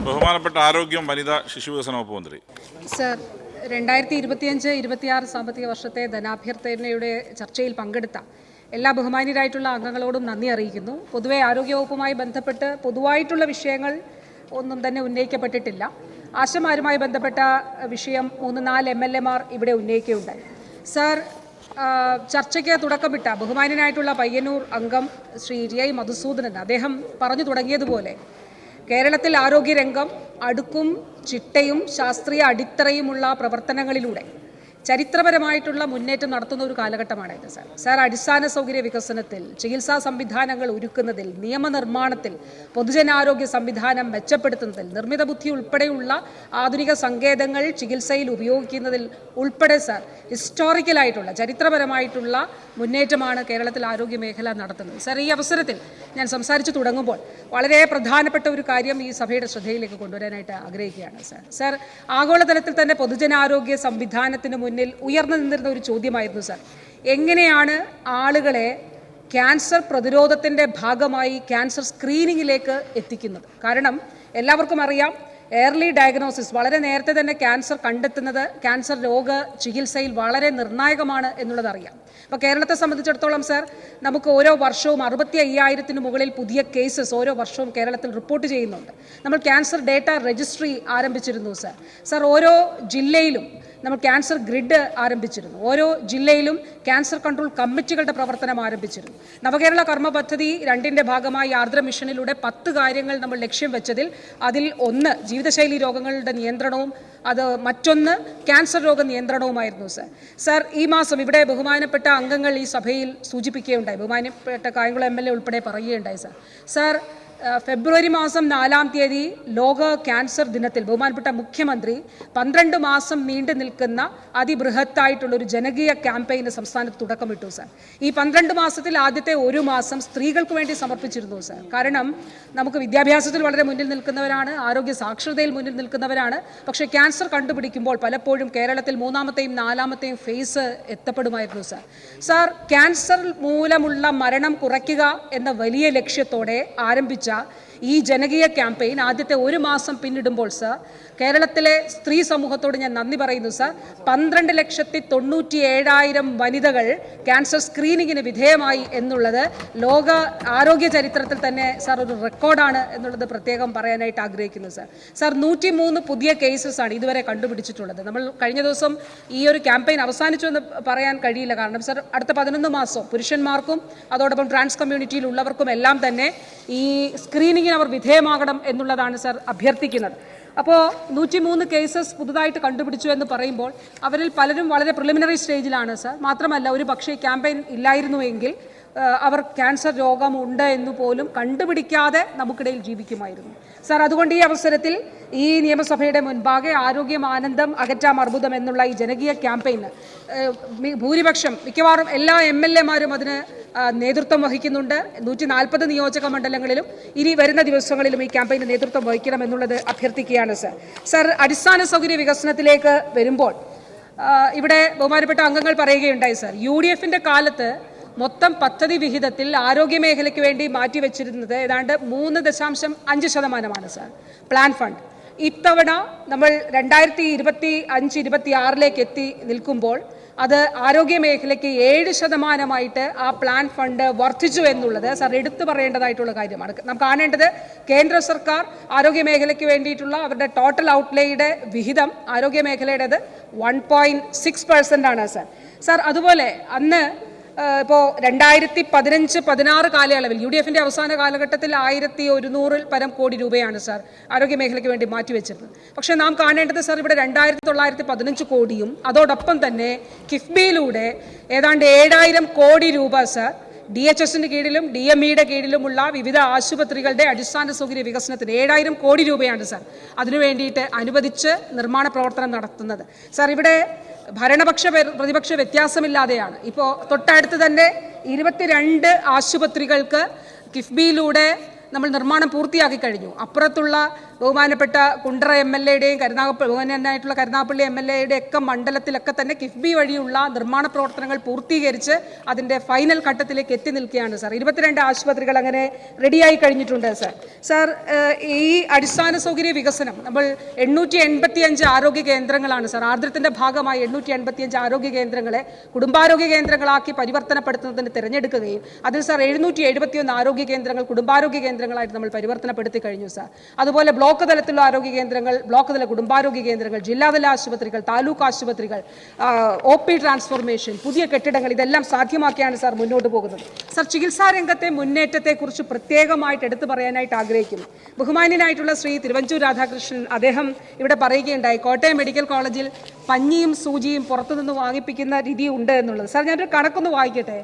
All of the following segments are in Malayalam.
ബഹുമാനപ്പെട്ട ആരോഗ്യം വനിതാ ശിശുവികസന വകുപ്പ് മന്ത്രി. സർ, 2025-26 സാമ്പത്തിക വർഷത്തെ ധനാഭ്യർത്ഥനയുടെ ചർച്ചയിൽ പങ്കെടുത്ത എല്ലാ ബഹുമാന്യരായിട്ടുള്ള അംഗങ്ങളോടും നന്ദി അറിയിക്കുന്നു. പൊതുവെ ആരോഗ്യവകുപ്പുമായി ബന്ധപ്പെട്ട് പൊതുവായിട്ടുള്ള വിഷയങ്ങൾ ഒന്നും തന്നെ ഉന്നയിക്കപ്പെട്ടിട്ടില്ല. ആശമാരുമായി ബന്ധപ്പെട്ട വിഷയം 3-4 MLA മാർ ഇവിടെ ഉന്നയിക്കുകയുണ്ടായി. സർ, ചർച്ചയ്ക്ക് തുടക്കമിട്ട ബഹുമാന്യനായിട്ടുള്ള പയ്യന്നൂർ അംഗം ശ്രീ ടി.ഐ. മധുസൂദനൻ അദ്ദേഹം പറഞ്ഞു തുടങ്ങിയതുപോലെ കേരളത്തിൽ ആരോഗ്യരംഗം അടുക്കും ചിട്ടയും ശാസ്ത്രീയ അടിത്തറയുമുള്ള പ്രവർത്തനങ്ങളിലൂടെ ചരിത്രപരമായിട്ടുള്ള മുന്നേറ്റം നടത്തുന്ന ഒരു കാലഘട്ടമാണിത്. സാർ, അടിസ്ഥാന സൗകര്യ വികസനത്തിൽ, ചികിത്സാ സംവിധാനങ്ങൾ ഒരുക്കുന്നതിൽ, നിയമനിർമ്മാണത്തിൽ, പൊതുജനാരോഗ്യ സംവിധാനം മെച്ചപ്പെടുത്തുന്നതിൽ, നിർമ്മിത ബുദ്ധി ഉൾപ്പെടെയുള്ള ആധുനിക സങ്കേതങ്ങൾ ചികിത്സയിൽ ഉപയോഗിക്കുന്നതിൽ ഉൾപ്പെടെ സാർ ഹിസ്റ്റോറിക്കലായിട്ടുള്ള ചരിത്രപരമായിട്ടുള്ള മുന്നേറ്റമാണ് കേരളത്തിൽ ആരോഗ്യ മേഖല നടത്തുന്നത്. സാർ, ഈ അവസരത്തിൽ ഞാൻ സംസാരിച്ചു തുടങ്ങുമ്പോൾ വളരെ പ്രധാനപ്പെട്ട ഒരു കാര്യം ഈ സഭയുടെ ശ്രദ്ധയിലേക്ക് കൊണ്ടുവരാനായിട്ട് ആഗ്രഹിക്കുകയാണ്. സാർ, ആഗോളതലത്തിൽ തന്നെ പൊതുജനാരോഗ്യ സംവിധാനത്തിന് മുന്നിൽ ഉയർന്നു നിന്നിരുന്ന ഒരു ചോദ്യമായിരുന്നു സാർ, എങ്ങനെയാണ് ആളുകളെ ക്യാൻസർ പ്രതിരോധത്തിൻ്റെ ഭാഗമായി ക്യാൻസർ സ്ക്രീനിങ്ങിലേക്ക് എത്തിക്കുന്നത്? കാരണം എല്ലാവർക്കും അറിയാം, ഏർലി ഡയഗ്നോസിസ്, വളരെ നേരത്തെ തന്നെ ക്യാൻസർ കണ്ടെത്തുന്നത് ക്യാൻസർ രോഗ ചികിത്സയിൽ വളരെ നിർണായകമാണ് എന്നുള്ളതറിയാം. അപ്പോൾ കേരളത്തെ സംബന്ധിച്ചിടത്തോളം സാർ, നമുക്ക് ഓരോ വർഷവും 65,000-ന് മുകളിൽ പുതിയ കേസസ് ഓരോ വർഷവും കേരളത്തിൽ റിപ്പോർട്ട് ചെയ്യുന്നുണ്ട്. നമ്മൾ ക്യാൻസർ ഡേറ്റ രജിസ്ട്രി ആരംഭിച്ചിരുന്നു സാർ. ഓരോ ജില്ലയിലും നമ്മൾ ക്യാൻസർ ഗ്രിഡ് ആരംഭിച്ചിരുന്നു. ഓരോ ജില്ലയിലും ക്യാൻസർ കൺട്രോൾ കമ്മിറ്റികളുടെ പ്രവർത്തനം ആരംഭിച്ചിരുന്നു. നവകേരള കർമ്മ പദ്ധതി 2ന്റെ ഭാഗമായി ആർദ്ര മിഷനിലൂടെ 10 കാര്യങ്ങൾ നമ്മൾ ലക്ഷ്യം വെച്ചതിൽ അതിൽ ഒന്ന് ജീവിതശൈലി രോഗങ്ങളുടെ നിയന്ത്രണവും മറ്റൊന്ന് ക്യാൻസർ രോഗ നിയന്ത്രണവുമായിരുന്നു സാർ. ഈ മാസം ഇവിടെ ബഹുമാനപ്പെട്ട അംഗങ്ങൾ ഈ സഭയിൽ സൂചിപ്പിക്കുകയുണ്ടായി, ബഹുമാനപ്പെട്ട കായംകുളം MLA ഉൾപ്പെടെ പറയുകയുണ്ടായി സാർ. ഫെബ്രുവരി മാസം 4-ാം തീയതി ലോക ക്യാൻസർ ദിനത്തിൽ ബഹുമാനപ്പെട്ട മുഖ്യമന്ത്രി 12 മാസം നീണ്ടു നിൽക്കുന്ന അതിബൃഹത്തായിട്ടുള്ള ഒരു ജനകീയ ക്യാമ്പയിന് സംസ്ഥാനത്ത് തുടക്കമിട്ടു സാർ. ഈ 12 മാസത്തിൽ ആദ്യത്തെ 1 മാസം സ്ത്രീകൾക്ക് വേണ്ടി സമർപ്പിച്ചിരുന്നു സാർ. കാരണം നമുക്ക് വിദ്യാഭ്യാസത്തിൽ വളരെ മുന്നിൽ നിൽക്കുന്നവരാണ്, ആരോഗ്യ സാക്ഷരതയിൽ മുന്നിൽ നിൽക്കുന്നവരാണ്. പക്ഷേ ക്യാൻസർ കണ്ടുപിടിക്കുമ്പോൾ പലപ്പോഴും കേരളത്തിൽ 3-ാമത്തെയും 4-ാമത്തെയും ഫേസ് എത്തപ്പെടുമായിരുന്നു സാർ. ക്യാൻസർ മൂലമുള്ള മരണം കുറയ്ക്കുക എന്ന വലിയ ലക്ഷ്യത്തോടെ ആരംഭിച്ച ഈ ജനകീയ ക്യാമ്പയിൻ ആദ്യത്തെ 1 മാസം പിന്നിടുമ്പോൾ സാർ, കേരളത്തിലെ സ്ത്രീ സമൂഹത്തോട് ഞാൻ നന്ദി പറയുന്നു സാർ. 12,97,000 വനിതകൾ ക്യാൻസർ സ്ക്രീനിങ്ങിന് വിധേയമായി എന്നുള്ളത് ലോക ആരോഗ്യ ചരിത്രത്തിൽ തന്നെ സാർ ഒരു റെക്കോർഡാണ് എന്നുള്ളത് പ്രത്യേകം പറയാനായിട്ട് ആഗ്രഹിക്കുന്നു സാർ. 103 പുതിയ കേസസ് ആണ് ഇതുവരെ കണ്ടുപിടിച്ചിട്ടുള്ളത്. നമ്മൾ കഴിഞ്ഞ ദിവസം ഈ ഒരു ക്യാമ്പയിൻ അവസാനിച്ചു എന്ന് പറയാൻ കഴിയില്ല. കാരണം സാർ, അടുത്ത 11 മാസം പുരുഷന്മാർക്കും അതോടൊപ്പം ട്രാൻസ് കമ്മ്യൂണിറ്റിയിലുള്ളവർക്കും എല്ലാം തന്നെ ഈ സ്ക്രീനിങ്ങിന് അവർ വിധേയമാകണം എന്നുള്ളതാണ് സാർ അഭ്യർത്ഥിക്കുന്നത്. അപ്പോൾ 103 കേസസ് പുതുതായിട്ട് കണ്ടുപിടിച്ചു എന്ന് പറയുമ്പോൾ അവരിൽ പലരും വളരെ പ്രിലിമിനറി സ്റ്റേജിലാണ് സാർ. മാത്രമല്ല, ഒരു പക്ഷേ ക്യാമ്പയിൻ ഇല്ലായിരുന്നുവെങ്കിൽ അവർ ക്യാൻസർ രോഗമുണ്ട് എന്ന് പോലും കണ്ടുപിടിക്കാതെ നമുക്കിടയിൽ ജീവിക്കുമായിരുന്നു സാർ. അതുകൊണ്ട് ഈ അവസരത്തിൽ ഈ നിയമസഭയുടെ മുൻപാകെ ആരോഗ്യമാനന്ദം അകറ്റാം അർബുദം എന്നുള്ള ഈ ജനകീയ ക്യാമ്പയിന് മിക്കവാറും എല്ലാ MLA-മാരും അതിന് നേതൃത്വം വഹിക്കുന്നുണ്ട്. 140 നിയോജക മണ്ഡലങ്ങളിലും ഇനി വരുന്ന ദിവസങ്ങളിലും ഈ ക്യാമ്പയിന് നേതൃത്വം വഹിക്കണം എന്നുള്ളത് അഭ്യർത്ഥിക്കുകയാണ് സാർ. അടിസ്ഥാന സൗകര്യ വികസനത്തിലേക്ക് വരുമ്പോൾ ഇവിടെ ബഹുമാനപ്പെട്ട അംഗങ്ങൾ പറയുകയുണ്ടായി സാർ, UDF-ന്റെ കാലത്ത് മൊത്തം പദ്ധതി വിഹിതത്തിൽ ആരോഗ്യ മേഖലയ്ക്ക് വേണ്ടി മാറ്റിവെച്ചിരുന്നത് ഏതാണ്ട് 3.5% സാർ പ്ലാൻ ഫണ്ട്. ഇത്തവണ നമ്മൾ 2025-26 എത്തി നിൽക്കുമ്പോൾ അത് ആരോഗ്യ മേഖലയ്ക്ക് 7% ആ പ്ലാൻ ഫണ്ട് വർദ്ധിച്ചു എന്നുള്ളത് സാർ എടുത്തു പറയേണ്ടതായിട്ടുള്ള കാര്യമാണ്. നാം കാണേണ്ടത് കേന്ദ്ര സർക്കാർ ആരോഗ്യ മേഖലയ്ക്ക് വേണ്ടിയിട്ടുള്ള അവരുടെ ടോട്ടൽ ഔട്ട്ലേയുടെ വിഹിതം ആരോഗ്യ മേഖലയുടേത് 1.6% ആണ് സാർ. അതുപോലെ അന്ന് ഇപ്പോൾ 2015-16 കാലയളവിൽ UDF-ന്റെ അവസാന കാലഘട്ടത്തിൽ 1,100 പരം കോടി രൂപയാണ് സാർ ആരോഗ്യ മേഖലയ്ക്ക് വേണ്ടി മാറ്റിവെച്ചിരുന്നത്. പക്ഷേ നാം കാണേണ്ടത് സാർ, ഇവിടെ 2,915 കോടിയും അതോടൊപ്പം തന്നെ കിഫ്ബിയിലൂടെ ഏതാണ്ട് 7,000 കോടി രൂപ സാർ DHS-ന്റെ കീഴിലും DME-യുടെ കീഴിലുമുള്ള വിവിധ ആശുപത്രികളുടെ അടിസ്ഥാന സൗകര്യ വികസനത്തിന് 7,000 കോടി രൂപയാണ് സാർ അതിനു വേണ്ടിയിട്ട് അനുവദിച്ച് നിർമ്മാണ പ്രവർത്തനം നടത്തുന്നത് സാർ. ഇവിടെ ഭരണപക്ഷ പ്രതിപക്ഷ വ്യത്യാസമില്ലാതെയാണ് ഇപ്പോൾ തൊട്ടടുത്ത് തന്നെ 22 ആശുപത്രികൾക്ക് കിഫ്ബിയിലൂടെ നമ്മൾ നിർമ്മാണം പൂർത്തിയാക്കി കഴിഞ്ഞു. അപ്പുറത്തുള്ള ബഹുമാനപ്പെട്ട കുണ്ടറ MLA-യുടെയും ബഹുമാനായിട്ടുള്ള കരുനാഗപ്പള്ളി MLA-യുടെ ഒക്കെ മണ്ഡലത്തിലൊക്കെ തന്നെ കിഫ്ബി വഴിയുള്ള നിർമ്മാണ പ്രവർത്തനങ്ങൾ പൂർത്തീകരിച്ച് അതിൻ്റെ ഫൈനൽ ഘട്ടത്തിലേക്ക് എത്തി നിൽക്കുകയാണ് സാർ. 22 ആശുപത്രികൾ അങ്ങനെ റെഡിയായി കഴിഞ്ഞിട്ടുണ്ട് സാർ. സാർ, ഈ അടിസ്ഥാന സൗകര്യ വികസനം നമ്മൾ 885 ആരോഗ്യ കേന്ദ്രങ്ങളാണ് സാർ. ആർദ്രത്തിൻ്റെ ഭാഗമായി 885 ആരോഗ്യ കേന്ദ്രങ്ങളെ കുടുംബാരോഗ്യ കേന്ദ്രങ്ങളാക്കി പരിവർത്തനപ്പെടുത്തുന്നതിന് തിരഞ്ഞെടുക്കുകയും അതിൽ സാർ 771 ആരോഗ്യ കേന്ദ്രങ്ങൾ കുടുംബാരോഗ്യ കേന്ദ്രങ്ങളായിട്ട് നമ്മൾ പരിവർത്തനപ്പെടുത്തി കഴിഞ്ഞു സാർ. അതുപോലെ ബ്ലോക്ക് തലത്തിലുള്ള ആരോഗ്യ കേന്ദ്രങ്ങൾ, ബ്ലോക്ക് തല കുടുംബാരോഗ്യ കേന്ദ്രങ്ങൾ, ജില്ലാതല ആശുപത്രികൾ, താലൂക്ക് ആശുപത്രികൾ, OP ട്രാൻസ്ഫോർമേഷൻ, പുതിയ കെട്ടിടങ്ങൾ, ഇതെല്ലാം സാധ്യമാക്കിയാണ് സാർ മുന്നോട്ട് പോകുന്നത്. സാർ, ചികിത്സാ രംഗത്തെ മുന്നേറ്റത്തെക്കുറിച്ച് പ്രത്യേകമായിട്ട് എടുത്തു പറയാനായിട്ട് ആഗ്രഹിക്കുന്നു. ബഹുമാന്യനായിട്ടുള്ള ശ്രീ തിരുവഞ്ചൂർ രാധാകൃഷ്ണൻ അദ്ദേഹം ഇവിടെ പറയുകയുണ്ടായി, കോട്ടയം മെഡിക്കൽ കോളേജിൽ പഞ്ഞിയും സൂചിയും പുറത്തുനിന്ന് വാങ്ങിപ്പിക്കുന്ന രീതി ഉണ്ട് എന്നുള്ളത്. സാർ, ഞാനൊരു കണക്കൊന്ന് വായിക്കട്ടെ.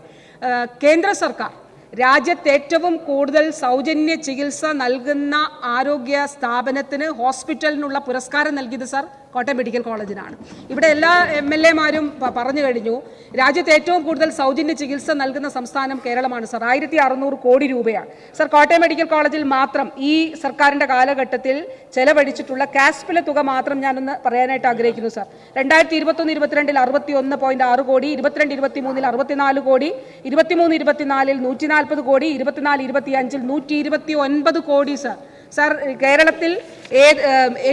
കേന്ദ്ര സർക്കാർ രാജ്യത്ത് ഏറ്റവും കൂടുതൽ സൗജന്യ ചികിത്സ നൽകുന്ന ആരോഗ്യ സ്ഥാപനത്തിന്, ഹോസ്പിറ്റലിനുള്ള പുരസ്കാരം നൽകിയത് സാർ കോട്ടയം മെഡിക്കൽ കോളേജിനാണ്. ഇവിടെ എല്ലാ MLA-മാരും പറഞ്ഞു കഴിഞ്ഞു, രാജ്യത്ത് ഏറ്റവും കൂടുതൽ സൗജന്യ ചികിത്സ നൽകുന്ന സംസ്ഥാനം കേരളമാണ് സാർ. 1600 കോടി രൂപയാണ് സാർ കോട്ടയം മെഡിക്കൽ കോളേജിൽ മാത്രം ഈ സർക്കാരിൻ്റെ കാലഘട്ടത്തിൽ ചെലവഴിച്ചിട്ടുള്ള കാസ്പിലെ തുക മാത്രം ഞാനൊന്ന് പറയാനായിട്ട് ആഗ്രഹിക്കുന്നു സാർ. 2021-22 61.6 കോടി, 22-23 64 കോടി, 23-24 140 കോടി, 24-25 129 കോടി സാർ. സാർ, കേരളത്തിൽ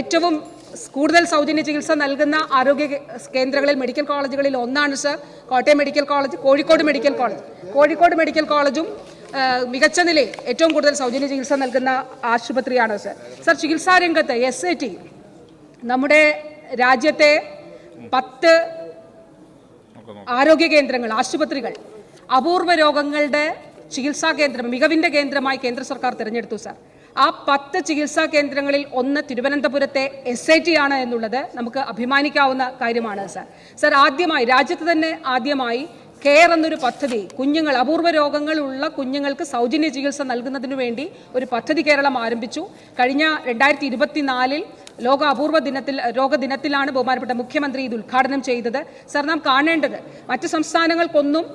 ഏറ്റവും കൂടുതൽ സൗജന്യ ചികിത്സ നൽകുന്ന ആരോഗ്യ കേന്ദ്രങ്ങളിൽ, മെഡിക്കൽ കോളേജുകളിൽ ഒന്നാണ് sir Kottayam medical college. Kozhikode medical കോളേജും മികച്ച നിലയിൽ ഏറ്റവും കൂടുതൽ സൗജന്യ ചികിത്സ നൽകുന്ന ആശുപത്രിയാണ് സർ. സർ, ചികിത്സാ രംഗത്ത് SAT നമ്മുടെ രാജ്യത്തെ 10 ആരോഗ്യ കേന്ദ്രങ്ങൾ, ആശുപത്രികൾ അപൂർവ രോഗങ്ങളുടെ ചികിത്സാ കേന്ദ്രം, മികവിൻ്റെ കേന്ദ്രമായി കേന്ദ്ര സർക്കാർ തിരഞ്ഞെടുത്തു സാർ. ആ 10 ചികിത്സാ കേന്ദ്രങ്ങളിൽ ഒന്ന് തിരുവനന്തപുരത്തെ SAT ആണ് എന്നുള്ളത് നമുക്ക് അഭിമാനിക്കാവുന്ന കാര്യമാണ് സാർ. സാർ, രാജ്യത്ത് തന്നെ ആദ്യമായി കെയർ എന്നൊരു പദ്ധതി, കുഞ്ഞുങ്ങൾ, അപൂർവ രോഗങ്ങളുള്ള കുഞ്ഞുങ്ങൾക്ക് സൗജന്യ ചികിത്സ നൽകുന്നതിനു വേണ്ടി ഒരു പദ്ധതി കേരളം ആരംഭിച്ചു. കഴിഞ്ഞ 2024 ലോക അപൂർവ രോഗദിനത്തിലാണ് ബഹുമാനപ്പെട്ട മുഖ്യമന്ത്രി ഇത് ഉദ്ഘാടനം ചെയ്തത്. സാർ, നാം കാണേണ്ടത് മറ്റ് സംസ്ഥാനങ്ങൾക്കൊന്നും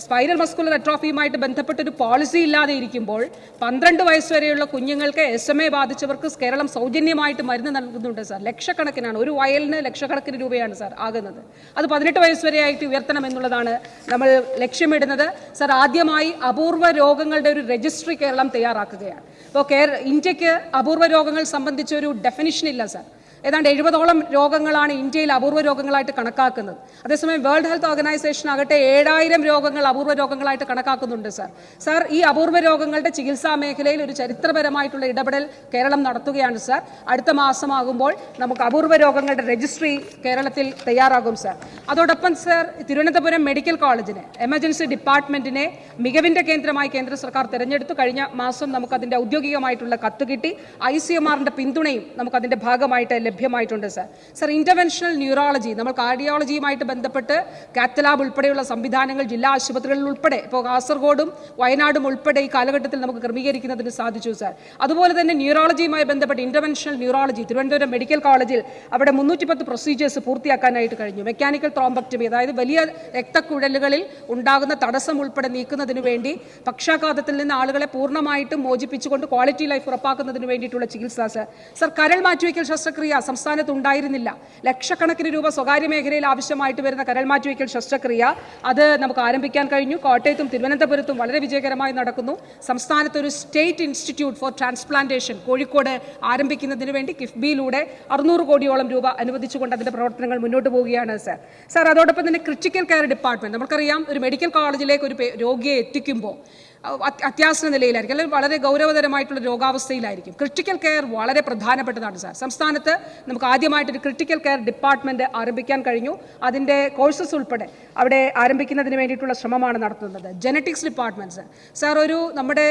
സ്പൈനൽ മസ്കുലർ അട്രോഫിയുമായിട്ട് ബന്ധപ്പെട്ടൊരു പോളിസി ഇല്ലാതെ ഇരിക്കുമ്പോൾ 12 വയസ്സ് വരെയുള്ള കുഞ്ഞുങ്ങൾക്ക് SMA ബാധിച്ചവർക്ക് കേരളം സൗജന്യമായിട്ട് മരുന്ന് നൽകുന്നുണ്ട് സാർ. ലക്ഷക്കണക്കിനാണ്, ഒരു വയലിന് ലക്ഷക്കണക്കിന് രൂപയാണ് സാർ ആകുന്നത്. അത് 18 വയസ്സ് വരെയായിട്ട് ഉയർത്തണം എന്നുള്ളതാണ് നമ്മൾ ലക്ഷ്യമിടുന്നത് സാർ. ആദ്യമായി അപൂർവ രോഗങ്ങളുടെ ഒരു രജിസ്ട്രി കേരളം തയ്യാറാക്കുകയാണ്. ഇപ്പോൾ ഇന്ത്യക്ക് അപൂർവ രോഗങ്ങൾ സംബന്ധിച്ച ഒരു ഡെഫിനിഷൻ ഇല്ല സാർ. ഏതാണ്ട് 70ഓളം രോഗങ്ങളാണ് ഇന്ത്യയിൽ അപൂർവ രോഗങ്ങളായിട്ട് കണക്കാക്കുന്നത്. അതേസമയം വേൾഡ് ഹെൽത്ത് ഓർഗനൈസേഷൻ ആകട്ടെ 7000 രോഗങ്ങൾ അപൂർവ രോഗങ്ങളായിട്ട് കണക്കാക്കുന്നുണ്ട് സാർ. സാർ, ഈ അപൂർവ രോഗങ്ങളുടെ ചികിത്സാ മേഖലയിൽ ഒരു ചരിത്രപരമായിട്ടുള്ള ഇടപെടൽ കേരളം നടത്തുകയാണ് സാർ. അടുത്ത മാസമാകുമ്പോൾ നമുക്ക് അപൂർവ രോഗങ്ങളുടെ രജിസ്ട്രി കേരളത്തിൽ തയ്യാറാകും സാർ. അതോടൊപ്പം സാർ, തിരുവനന്തപുരം മെഡിക്കൽ കോളേജിന്, എമർജൻസി ഡിപ്പാർട്ട്മെന്റിനെ മികവിൻ്റെ കേന്ദ്രമായി കേന്ദ്ര സർക്കാർ തിരഞ്ഞെടുത്തു. കഴിഞ്ഞ മാസം നമുക്കതിൻ്റെ ഔദ്യോഗികമായിട്ടുള്ള കത്ത് കിട്ടി. ICMR-ന്റെ പിന്തുണയും നമുക്കതിൻ്റെ ഭാഗമായിട്ട് ലഭ്യമായിട്ടുണ്ട് സാർ. സാർ, ഇന്റർവെൻഷണൽ ന്യൂറോളജി, നമ്മൾ കാർഡിയോളജിയുമായിട്ട് ബന്ധപ്പെട്ട് കാത്ത് ലാബ് ഉൾപ്പെടെയുള്ള സംവിധാനങ്ങൾ ജില്ലാ ആശുപത്രികളിൽ ഉൾപ്പെടെ, ഇപ്പോൾ കാസർഗോഡും വയനാടും ഉൾപ്പെടെ ഈ കാലഘട്ടത്തിൽ നമുക്ക് ക്രമീകരിക്കുന്നതിന് സാധിച്ചു സാർ. അതുപോലെ തന്നെ ന്യൂറോളജിയുമായി ബന്ധപ്പെട്ട് ഇന്റർവെൻഷണൽ ന്യൂറോളജി തിരുവനന്തപുരം മെഡിക്കൽ കോളേജിൽ അവിടെ 310 പ്രൊസീജിയേഴ്സ് പൂർത്തിയാക്കാനായിട്ട് കഴിഞ്ഞു. മെക്കാനിക്കൽ ത്രോംബക്ടമി, അതായത് വലിയ രക്തക്കുഴലുകളിൽ ഉണ്ടാകുന്ന തടസ്സം ഉൾപ്പെടെ നീക്കുന്നതിന് വേണ്ടി, പക്ഷാഘാതത്തിൽ നിന്ന് ആളുകളെ പൂർണ്ണമായിട്ടും മോചിപ്പിച്ചുകൊണ്ട് ക്വാളിറ്റി ലൈഫ് ഉറപ്പാക്കുന്നതിന് വേണ്ടിയിട്ടുള്ള ചികിത്സ സാർ. സാർ, കരൾ മാറ്റിവെക്കൽ ശസ്ത്രക്രിയ സംസ്ഥാനത്ത് ഉണ്ടായിരുന്നില്ല. ലക്ഷക്കണക്കിന് രൂപ സ്വകാര്യ മേഖലയിൽ ആവശ്യമായിട്ട് വരുന്ന കരൾ മാറ്റിവെക്കൽ ശസ്ത്രക്രിയ അത് നമുക്ക് ആരംഭിക്കാൻ കഴിഞ്ഞു. കോട്ടയത്തും തിരുവനന്തപുരത്തും വളരെ വിജയകരമായി നടക്കുന്നു. സംസ്ഥാനത്ത് ഒരു state institute four transplantation Kozhikode ആരംഭിക്കുന്നതിന് വേണ്ടി കിഫ്ബിയിലൂടെ 600 കോടിയോളം രൂപ അനുവദിച്ചുകൊണ്ട് അതിന്റെ പ്രവർത്തനങ്ങൾ മുന്നോട്ട് പോവുകയാണ് സാർ. സാർ, അതോടൊപ്പം തന്നെ ക്രിട്ടിക്കൽ കെയർ ഡിപ്പാർട്ട്മെന്റ്, നമുക്കറിയാം ഒരു മെഡിക്കൽ കോളേജിലേക്ക് ഒരു രോഗിയെ എത്തിക്കുമ്പോൾ അത്യാസന്ന നിലയിലായിരിക്കും, അല്ലെങ്കിൽ വളരെ ഗൗരവതരമായിട്ടുള്ള രോഗാവസ്ഥയിലായിരിക്കും. ക്രിട്ടിക്കൽ കെയർ വളരെ പ്രധാനപ്പെട്ടതാണ് സാർ. സംസ്ഥാനത്ത് നമുക്ക് ആദ്യമായിട്ടൊരു ക്രിട്ടിക്കൽ കെയർ ഡിപ്പാർട്ട്മെന്റ് ആരംഭിക്കാൻ കഴിഞ്ഞു. അതിൻ്റെ കോഴ്സസ് ഉൾപ്പെടെ അവിടെ ആരംഭിക്കുന്നതിന് വേണ്ടിയിട്ടുള്ള ശ്രമമാണ് നടത്തുന്നത്. ജനറ്റിക്സ് ഡിപ്പാർട്ട്മെന്റ് സാർ, നമ്മുടെ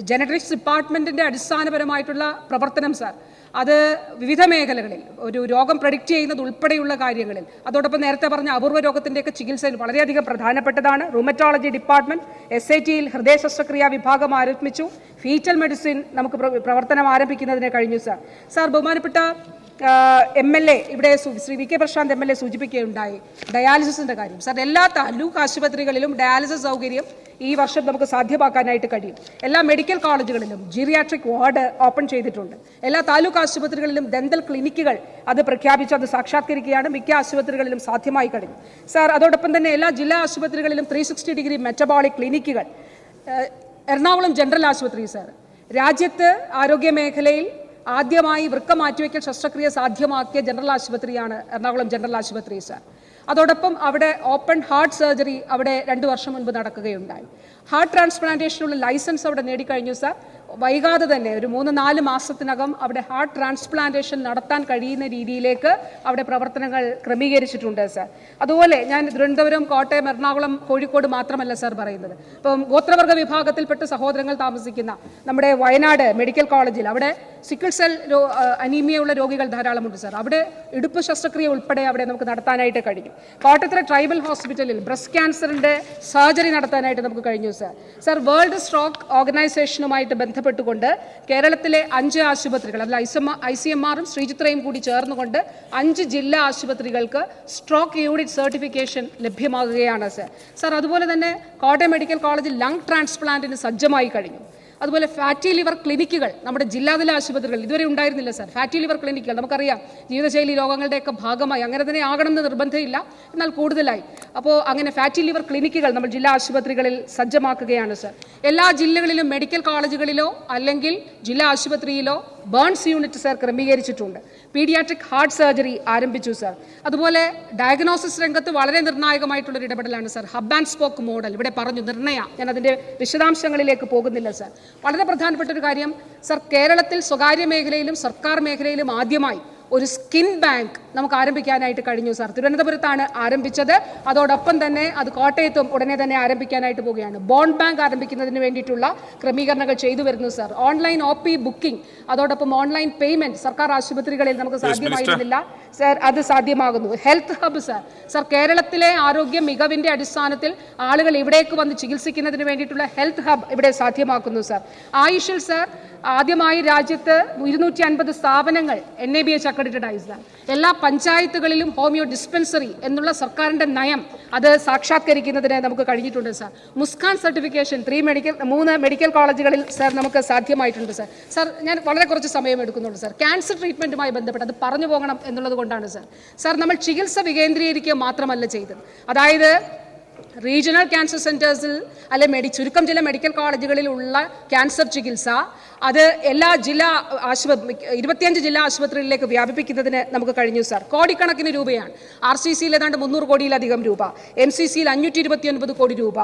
ജനറ്റിക്സ് ഡിപ്പാർട്ട്മെന്റിന്റെ അടിസ്ഥാനപരമായിട്ടുള്ള പ്രവർത്തനം സാർ, അത് വിവിധ മേഖലകളിൽ ഒരു രോഗം പ്രഡിക്റ്റ് ചെയ്യുന്നത് ഉൾപ്പെടെയുള്ള കാര്യങ്ങളിൽ, അതോടൊപ്പം നേരത്തെ പറഞ്ഞ അപൂർവ രോഗത്തിൻ്റെയൊക്കെ ചികിത്സയിൽ വളരെയധികം പ്രധാനപ്പെട്ടതാണ്. റൂമറ്റോളജി ഡിപ്പാർട്ട്മെന്റ് SAT-യിൽ ഹൃദയ ശസ്ത്രക്രിയാ വിഭാഗം ആരംഭിച്ചു. ഫീറ്റൽ മെഡിസിൻ നമുക്ക് പ്രവർത്തനം ആരംഭിക്കുന്നതിന് കഴിഞ്ഞു സാർ. സാർ, ബഹുമാനപ്പെട്ട MLA ഇവിടെ ശ്രീ VK പ്രശാന്ത് MLA സൂചിപ്പിക്കുകയുണ്ടായി ഡയാലിസിസിന്റെ കാര്യം. സാർ, എല്ലാ താലൂക്ക് ആശുപത്രികളിലും ഡയാലിസിസ് സൗകര്യം ഈ വർഷം നമുക്ക് സാധ്യമാക്കാനായിട്ട് കഴിയും. എല്ലാ മെഡിക്കൽ കോളേജുകളിലും ജീറിയാട്രിക് വാർഡ് ഓപ്പൺ ചെയ്തിട്ടുണ്ട്. എല്ലാ താലൂക്ക് ആശുപത്രികളിലും ദന്തൽ ക്ലിനിക്കുകൾ അത് പ്രഖ്യാപിച്ച് അത് സാക്ഷാത്കരിക്കുകയാണ്. മിക്ക ആശുപത്രികളിലും സാധ്യമായി കഴിഞ്ഞു. സാർ, അതോടൊപ്പം തന്നെ എല്ലാ ജില്ലാ ആശുപത്രികളിലും 360 ഡിഗ്രി മെറ്റബോളിക് ക്ലിനിക്കുകൾ. എറണാകുളം ജനറൽ ആശുപത്രി സാർ, രാജ്യത്ത് ആരോഗ്യ മേഖലയിൽ ആദ്യമായി വൃക്ക മാറ്റിവെക്കൽ ശസ്ത്രക്രിയ സാധ്യമാക്കിയ ജനറൽ ആശുപത്രിയാണ് എറണാകുളം ജനറൽ ആശുപത്രി സാർ. അതോടൊപ്പം അവിടെ ഓപ്പൺ ഹാർട്ട് സർജറി അവിടെ 2 വർഷം മുൻപ് നടക്കുകയുണ്ടായി. ഹാർട്ട് ട്രാൻസ്പ്ലാന്റേഷനുള്ള ലൈസൻസ് അവിടെ നേടിക്കഴിഞ്ഞു സാർ. വൈകാതെ തന്നെ ഒരു 3-4 മാസത്തിനകം അവിടെ ഹാർട്ട് ട്രാൻസ്പ്ലാന്റേഷൻ നടത്താൻ കഴിയുന്ന രീതിയിലേക്ക് അവിടെ പ്രവർത്തനങ്ങൾ ക്രമീകരിച്ചിട്ടുണ്ട് സാർ. അതുപോലെ ഞാൻ തിരുവനന്തപുരം, കോട്ടയം, എറണാകുളം, കോഴിക്കോട് മാത്രമല്ല സാർ പറയുന്നത്. ഇപ്പം ഗോത്രവർഗ വിഭാഗത്തിൽപ്പെട്ട സഹോദരങ്ങൾ താമസിക്കുന്ന നമ്മുടെ വയനാട് മെഡിക്കൽ കോളേജിൽ അവിടെ സിക്കിൾ സെൽ അനീമിയുള്ള രോഗികൾ ധാരാളമുണ്ട് സാർ. അവിടെ ഇടുപ്പ് ശസ്ത്രക്രിയ ഉൾപ്പെടെ അവിടെ നമുക്ക് നടത്താനായിട്ട് കഴിഞ്ഞു. കോട്ടയത്തെ ട്രൈബൽ ഹോസ്പിറ്റലിൽ ബ്രസ്റ്റ് ക്യാൻസറിന്റെ സർജറി നടത്താനായിട്ട് നമുക്ക് കഴിഞ്ഞു സാർ. സാർ, വേൾഡ് സ്ട്രോക്ക് ഓർഗനൈസേഷനുമായിട്ട് ബന്ധപ്പെട്ടുകൊണ്ട് കേരളത്തിലെ 5 ആശുപത്രികൾ, അതിൽ ICMR-ഉം ശ്രീചിത്രയും കൂടി ചേർന്നുകൊണ്ട് 5 ജില്ലാ ആശുപത്രികൾക്ക് സ്ട്രോക്ക് യൂണിറ്റ് സർട്ടിഫിക്കേഷൻ ലഭ്യമാകുകയാണ് സാർ. സാർ, അതുപോലെ തന്നെ കോട്ടയം മെഡിക്കൽ കോളേജിൽ ലങ് ട്രാൻസ്പ്ലാന്റിന് സജ്ജമായി കഴിഞ്ഞു. അതുപോലെ ഫാറ്റി ലിവർ ക്ലിനിക്കുകൾ നമ്മുടെ ജില്ലാതല ആശുപത്രികൾ ഇതുവരെ ഉണ്ടായിരുന്നില്ല സാർ. ഫാറ്റി ലിവർ ക്ലിനിക്കുകൾ നമുക്കറിയാം ജീവിതശൈലി രോഗങ്ങളുടെയൊക്കെ ഭാഗമായി, അങ്ങനെ തന്നെ ആകണമെന്ന് നിർബന്ധമില്ല, എന്നാൽ കൂടുതലായി. അപ്പോൾ അങ്ങനെ ഫാറ്റി ലിവർ ക്ലിനിക്കുകൾ നമ്മൾ ജില്ലാ ആശുപത്രികളിൽ സജ്ജമാക്കുകയാണ് സാർ. എല്ലാ ജില്ലകളിലും മെഡിക്കൽ കോളേജുകളിലോ അല്ലെങ്കിൽ ജില്ലാ ആശുപത്രിയിലോ ബേൺസ് യൂണിറ്റ് സാർ ക്രമീകരിച്ചിട്ടുണ്ട്. പീഡിയാട്രിക് ഹാർട്ട് സർജറി ആരംഭിച്ചു സാർ. അതുപോലെ ഡയഗ്നോസിസ് രംഗത്ത് വളരെ നിർണായകമായിട്ടുള്ളൊരു ഇടപെടലാണ് sir. Hub and spoke model ഇവിടെ പറഞ്ഞു, നിർണയ, ഞാൻ അതിൻ്റെ വിശദാംശങ്ങളിലേക്ക് പോകുന്നില്ല സാർ. വളരെ പ്രധാനപ്പെട്ട ഒരു കാര്യം സാർ, കേരളത്തിൽ സ്വകാര്യ മേഖലയിലും സർക്കാർ മേഖലയിലും ആദ്യമായി ഒരു സ്കിൻ ബാങ്ക് നമുക്ക് ആരംഭിക്കാനായിട്ട് കഴിഞ്ഞു സാർ. തിരുവനന്തപുരത്താണ് ആരംഭിച്ചത്. അതോടൊപ്പം തന്നെ അത് കോട്ടയത്തും ഉടനെ തന്നെ ആരംഭിക്കാനായിട്ട് പോവുകയാണ്. ബോൺ ബാങ്ക് ആരംഭിക്കുന്നതിന് വേണ്ടിയിട്ടുള്ള ക്രമീകരണങ്ങൾ ചെയ്തു വരുന്നു സാർ. ഓൺലൈൻ OP ബുക്കിംഗ്, അതോടൊപ്പം ഓൺലൈൻ പേയ്മെന്റ് സർക്കാർ ആശുപത്രികളിൽ നമുക്ക് സാധ്യമായിരുന്നില്ല സാർ, അത് സാധ്യമാകുന്നു. Health hub sir. സാർ, കേരളത്തിലെ ആരോഗ്യ മികവിന്റെ അടിസ്ഥാനത്തിൽ ആളുകൾ ഇവിടേക്ക് വന്ന് ചികിത്സിക്കുന്നതിന് വേണ്ടിയിട്ടുള്ള ഹെൽത്ത് ഹബ്ബ് ഇവിടെ സാധ്യമാക്കുന്നു സാർ. ആയുഷിൽ സാർ ആദ്യമായി രാജ്യത്ത് 250 സ്ഥാപനങ്ങൾ NABH അക്രഡിറ്റഡ് ആയി സാർ. എല്ലാ പഞ്ചായത്തുകളിലും ഹോമിയോ ഡിസ്പെൻസറി എന്നുള്ള സർക്കാരിന്റെ നയം അത് സാക്ഷാത്കരിക്കുന്നതിന് നമുക്ക് കഴിഞ്ഞിട്ടുണ്ട് സാർ. മുസ്കാൻ സർട്ടിഫിക്കേഷൻ 3 മെഡിക്കൽ കോളേജുകളിൽ സാർ നമുക്ക് സാധ്യമായിട്ടുണ്ട് സാർ. സാർ, ഞാൻ വളരെ കുറച്ച് സമയം എടുക്കുന്നുള്ളൂ സാർ. ക്യാൻസർ ട്രീറ്റ്മെന്റുമായി ബന്ധപ്പെട്ട് അത് പറഞ്ഞു പോകണം എന്നുള്ളത് കൊണ്ടാണ് സാർ. സാർ, നമ്മൾ ചികിത്സ വികേന്ദ്രീകരിക്കുക മാത്രമല്ല ചെയ്തത്. അതായത് റീജിയണൽ ക്യാൻസർ സെന്റേഴ്സിൽ അല്ലെ ചുരുക്കം ചില മെഡിക്കൽ കോളേജുകളിൽ ഉള്ള ക്യാൻസർ ചികിത്സ അത് എല്ലാ 25 ജില്ലാ ആശുപത്രികളിലേക്ക് വ്യാപിപ്പിക്കുന്നതിന് നമുക്ക് കഴിഞ്ഞു സാർ. കോടിക്കണക്കിന് രൂപയാണ്. RCCയിൽ ഏതാണ്ട് 300 കോടിയിലധികം രൂപ, MCCയിൽ 529 കോടി രൂപ,